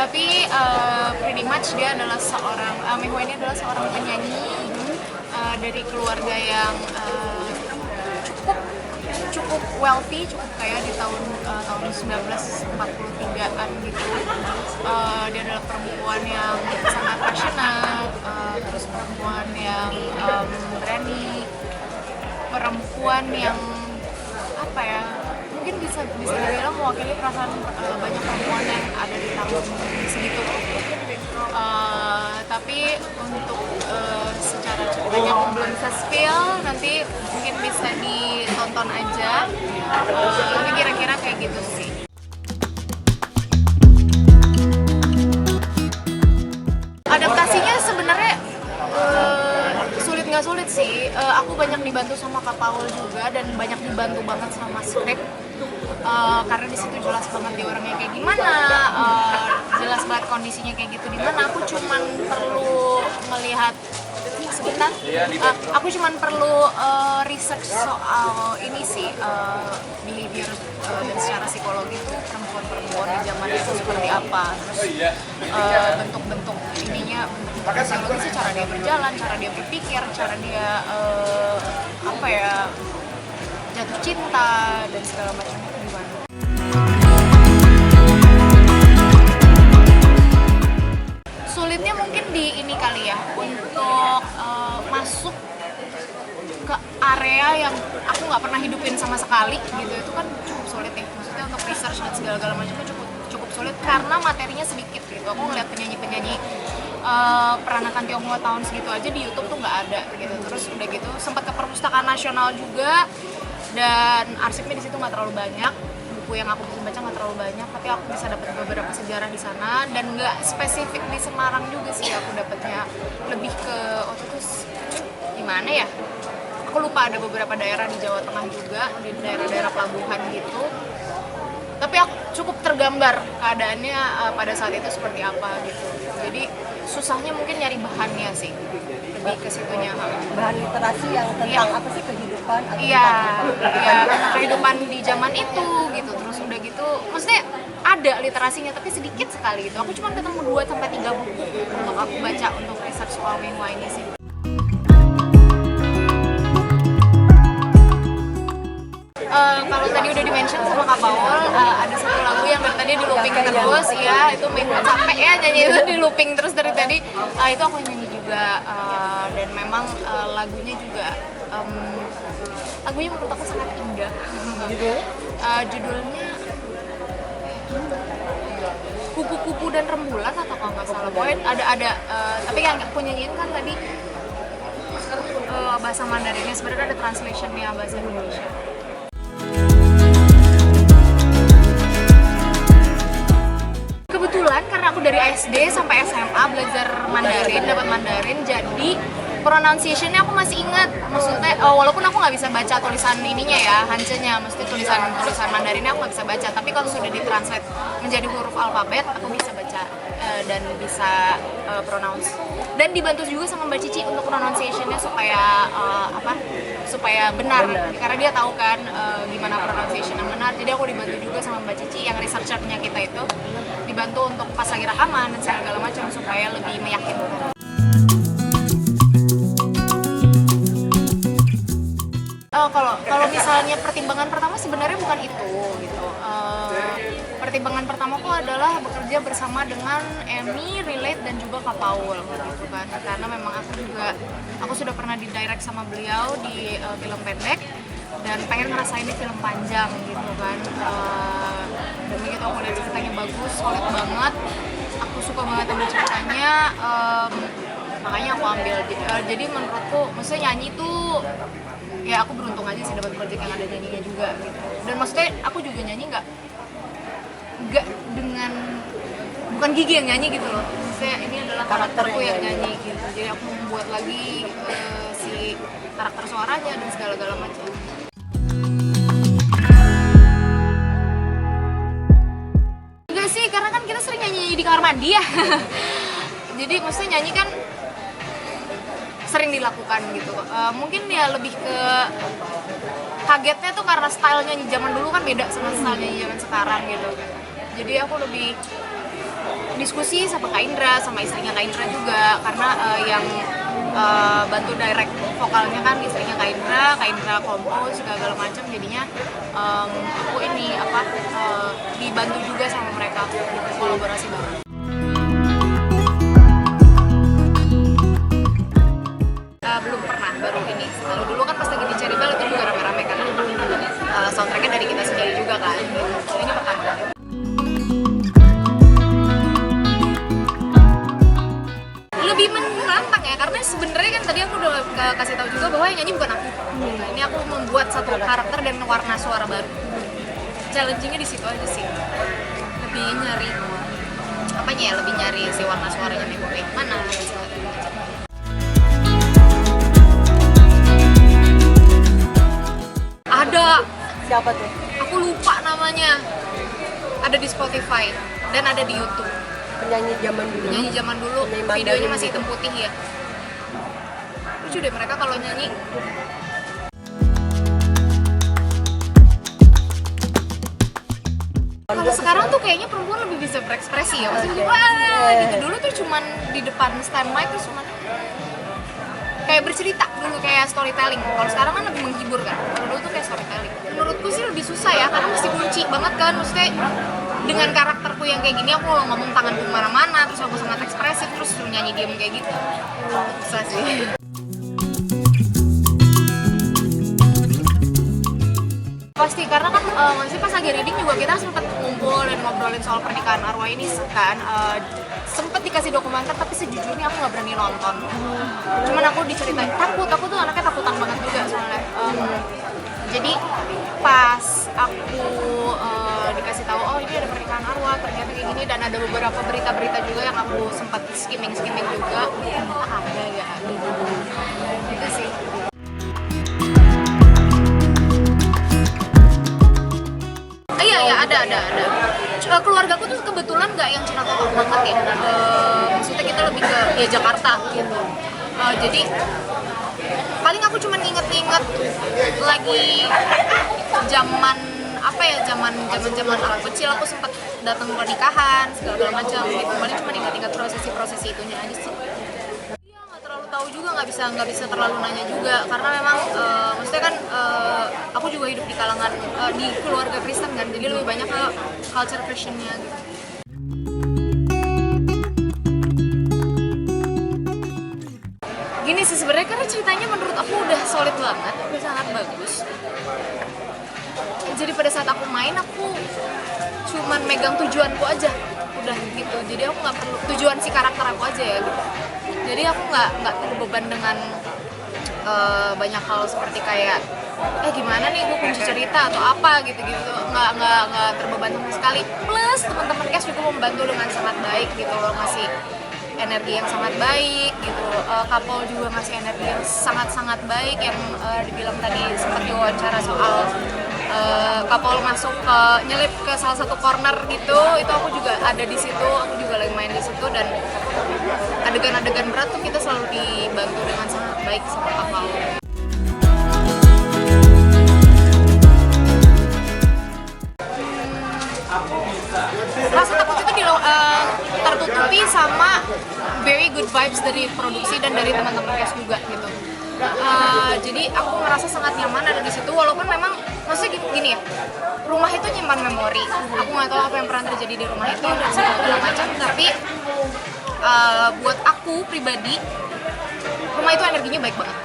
Tapi pretty much dia adalah seorang Meiho ini adalah seorang penyanyi dari keluarga yang cukup wealthy, cukup kaya di tahun 1943-an gitu. Dia adalah perempuan yang sangat passionate, terus perempuan yang berani, perempuan yang apa ya, mungkin bisa dibilang mewakili perasaan banyak perempuan yang ada di tahun segitu. Tapi untuk secara ceritanya aku belum bisa spill, nanti mungkin bisa ditonton aja. Tapi kira-kira kayak gitu sih. Adaptasinya sebenarnya sulit nggak sulit sih. Aku banyak dibantu sama Kak Paul juga dan banyak dibantu banget sama skrip. Karena di situ jelas banget dia orangnya kayak gimana, jelas banget kondisinya kayak gitu di mana. Aku cuman perlu melihat sebentar, aku cuman perlu research soal ini sih, behavior dan secara psikologi itu perempuan-perempuan di zaman itu seperti apa, terus bentuk-bentuk ininya, bentuk psikologi sih, cara dia berjalan, cara dia berpikir, cara dia apa ya, jatuh cinta dan segala macamnya itu gimana. Sulitnya mungkin di ini kali ya, untuk masuk ke area yang aku nggak pernah hidupin sama sekali gitu, itu kan cukup sulit ya. Maksudnya untuk research dan segala macamnya cukup sulit karena materinya sedikit gitu. Aku ngeliat penyanyi peranakan Tionghoa tahun segitu aja di YouTube tuh nggak ada gitu. Terus udah gitu sempat ke Perpustakaan Nasional juga, dan arsipnya di situ nggak terlalu banyak, buku yang aku bisa baca nggak terlalu banyak, tapi aku bisa dapat beberapa sejarah di sana, dan nggak spesifik di Semarang juga sih aku dapatnya, lebih ke gimana ya, aku lupa, ada beberapa daerah di Jawa Tengah juga, di daerah-daerah pelabuhan gitu. Tapi aku cukup tergambar keadaannya pada saat itu seperti apa gitu. Jadi susahnya mungkin nyari bahannya sih, lebih ke situnya. Bahan literasi yang tentang apa sih, kehidupan atau iya, kehidupan di zaman itu gitu. Terus udah gitu, maksudnya ada literasinya tapi sedikit sekali gitu. Aku cuma ketemu 2-3 buku untuk aku baca untuk research soal Meiho ini sih. Kalau tadi udah di-mention sama Kak Paul, ada satu lagu yang dari tadi di looping terus, ya itu Meiho capek ya nyanyi itu di looping terus dari tadi. Itu aku nyanyi juga, dan memang lagunya juga lagunya menurut aku sangat indah. Judulnya Kupu-kupu dan Rembulan atau kalau nggak salah, pokoknya ada tapi yang aku nyanyiin kan tadi bahasa Mandarinnya, sebenarnya ada translationnya bahasa Indonesia. Kebetulan karena aku dari SD sampai SMA belajar Mandarin, dapat Mandarin, jadi pronunciation-nya aku masih ingat. Maksudnya walaupun aku nggak bisa baca tulisan ininya ya, Hanzhenya, maksudnya tulisan Mandarinnya aku nggak bisa baca, tapi kalau sudah ditranslate menjadi huruf alfabet aku bisa baca dan bisa pronounce. Dan dibantu juga sama Mbak Cici untuk pronunciation-nya supaya benar, karena dia tahu kan gimana pronunciation yang benar. Jadi aku dibantu juga sama Mbak Cici yang researcher-nya kita itu, dibantu untuk pas lagi rekaman dan segala macam supaya lebih meyakinkan. Kalau misalnya pertimbangan pertama sebenarnya bukan itu gitu. Pertimbangan pertamaku adalah bekerja bersama dengan Emmy, Relate, dan juga Kak Paul gitu kan. Karena memang aku sudah pernah di-direct sama beliau di film pendek dan pengen ngerasain di film panjang gitu kan. Dan begitu aku lihat ceritanya bagus, solid banget. Aku suka banget sama ceritanya. Makanya aku ambil. Jadi menurutku, maksudnya nyanyi tuh ya aku beruntung aja sih dapat project yang ada nyanyinya juga gitu. Dan maksudnya aku juga nyanyi nggak dengan, bukan Gigi yang nyanyi gitu loh, maksudnya ini adalah karakterku yang nyanyi gitu. Jadi aku membuat lagi si karakter suaranya dan segala macam. Enggak sih, karena kan kita sering nyanyi di kamar mandi ya. Jadi maksudnya nyanyi kan sering dilakukan gitu. Mungkin ya lebih ke kagetnya tuh karena style nyanyi zaman dulu kan beda sama style nyanyi zaman sekarang gitu. Jadi aku lebih diskusi sama Kak Indra, sama istrinya Kak Indra juga, karena yang bantu direct vokalnya kan istrinya Kak Indra kompos segala macam, jadinya aku ini dibantu juga sama mereka kolaborasi banget. Belum pernah, baru ini. Kalau dulu kan pas lagi di Cherry Bell itu juga rame-rame kan. Soundtracknya dari kita sendiri juga kan. Ini pertama kali. Lebih menantang ya, karena sebenarnya kan tadi aku udah kasih tahu juga bahwa yang nyanyi bukan aku. Nah, ini aku membuat satu karakter dan warna suara baru. Challenging-nya di situ aja sih. Lebih nyari lebih nyari si warna suaranya nih boleh mana ada. Siapa tuh? Aku lupa namanya. Ada di Spotify dan ada di YouTube. Penyanyi zaman dulu. Nyanyi zaman dulu, videonya masih hitam putih ya. Lucu deh mereka kalau nyanyi. Kalau sekarang tuh kayaknya perempuan lebih bisa berekspresi ya. Maksudnya wah gitu. Dulu tuh cuman di depan stand mic tuh cuman kayak bercerita dulu, kayak storytelling. Kalau sekarang kan lebih menghibur kan. Kalau dulu tuh kayak storytelling. Menurutku sih lebih susah ya, karena mesti kunci banget kan. Maksudnya dengan karakterku yang kayak gini, aku ngomong tanganku kemana-mana, terus aku sangat ekspresif, terus suruh nyanyi diem kayak gitu. Susah sih. Pasti, karena kan masih pas lagi reading juga kita sempet ngumpul dan ngobrolin soal pernikahan arwah ini kan. Sempet dikasih dokumenter, tapi sejujurnya aku nggak berani nonton. Cuman aku diceritain, aku tuh anaknya takutan banget juga soalnya. Jadi pas aku dikasih tahu, oh ini ada pernikahan arwah, ternyata kayak gini, dan ada beberapa berita-berita juga yang aku sempat skimming juga. Ada ya, gitu sih. Iya, ada. Keluargaku tuh kebetulan nggak yang Cina Tolong banget ya. Maksudnya kita lebih ke ya Jakarta gitu. Jadi paling aku cuma nginget lagi zaman aku kecil, aku sempat datang ke pernikahan segala macam gitu. Paling cuma ingat prosesi itunya aja sih. Iya, nggak terlalu tahu juga, nggak bisa terlalu nanya juga, karena memang maksudnya kan aku juga hidup di kalangan di keluarga Kristen kan, jadi lebih banyak ke culture Christian-nya gitu. Gini sih sebenarnya, karena ceritanya menurut aku udah solid banget, udah sangat bagus. Jadi pada saat aku main, aku cuman megang tujuanku aja, udah gitu. Jadi aku nggak perlu tujuan si karakter aku aja ya gitu. Jadi aku nggak terbeban dengan banyak hal seperti kayak gimana nih gue kunci cerita atau apa gitu-gitu. Nggak terbeban sama sekali. Plus teman-teman cast juga membantu dengan sangat baik gitu loh, ngasih energi yang sangat baik gitu. Kapol juga ngasih energi yang sangat baik, yang dibilang tadi sempat diwawancara soal Kapol masuk nyelip ke salah satu corner gitu, itu aku juga ada di situ, aku juga lagi main di situ, dan adegan-adegan berat tuh kita selalu dibantu dengan sangat baik sama Kapol. Rasa takut itu tertutupi sama very good vibes dari produksi dan dari teman-teman cast juga gitu. Jadi aku ngerasa sangat nyaman ada di situ, walaupun memang maksudnya gini ya, rumah itu nyimpan memori. Aku nggak tahu apa yang pernah terjadi di rumah itu dan segala macam, tapi buat aku pribadi rumah itu energinya baik banget.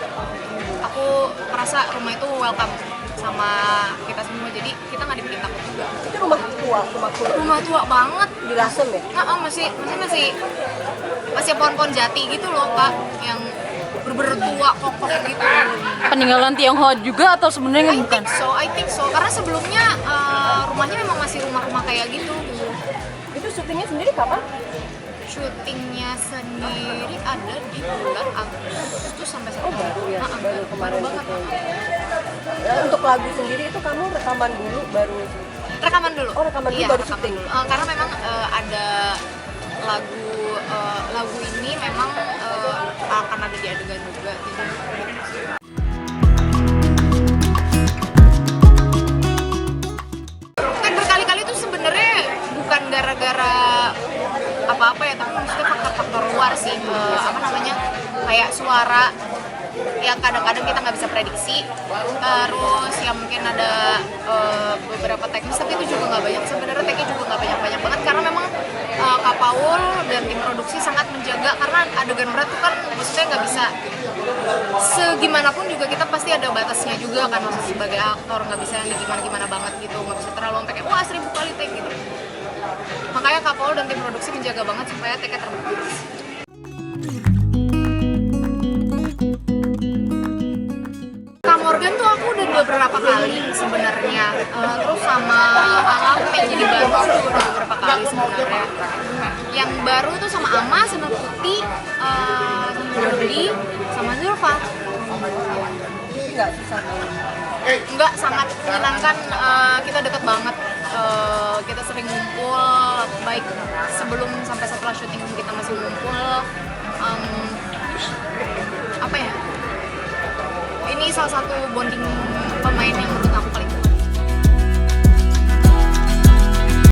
Aku merasa rumah itu welcome sama kita semua, jadi kita nggak dibikin takut juga. Itu rumah tua banget di Lasem ya? masih pohon-pohon jati gitu loh Kak, yang bener-bener tua kokoh gitu. Peninggalan Tionghoa juga atau sebenarnya bukan? I think so, karena sebelumnya rumahnya memang masih rumah-rumah kayak gitu. Itu syutingnya sendiri kapan? Syutingnya sendiri ada di bulan Agustus sampai September. Baru kemarin banget. Untuk lagu sendiri itu kamu rekaman dulu baru? Rekaman dulu. Oh, rekaman dulu baru syuting. Karena memang ada lagu ini memang akan ada di adegan juga. Kan berkali-kali tuh sebenarnya bukan gara-gara apa apa-apa ya, tapi maksudnya faktor-faktor luar sih, apa namanya, kayak suara yang kadang-kadang kita nggak bisa prediksi, terus ya mungkin ada beberapa teknis, tapi itu juga nggak banyak sebenarnya, teknik juga nggak banyak banget karena memang Kak Paul dan tim produksi sangat menjaga, karena adegan berat tuh kan maksudnya nggak bisa segimanapun juga, kita pasti ada batasnya juga kan, maksudnya sebagai aktor nggak bisa yang gimana-gimana banget gitu, nggak bisa terlalu sampai kayak wah 1000 kali take gitu. Makanya Kak Paul dan tim produksi menjaga banget supaya take-nya terbatas. Kak Morgan tuh aku udah beberapa kali sebenarnya, terus sama Alam yang jadi baru juga udah beberapa kali sebenarnya. Yang baru tuh sama Ama, sama Putih, sama Jordi, sama Zulfa. Nggak susah. Enggak, sangat menyenangkan, kita deket banget, kita sering ngumpul, baik sebelum sampai setelah syuting kita masih ngumpul. Apa ya, ini salah satu bonding pemain yang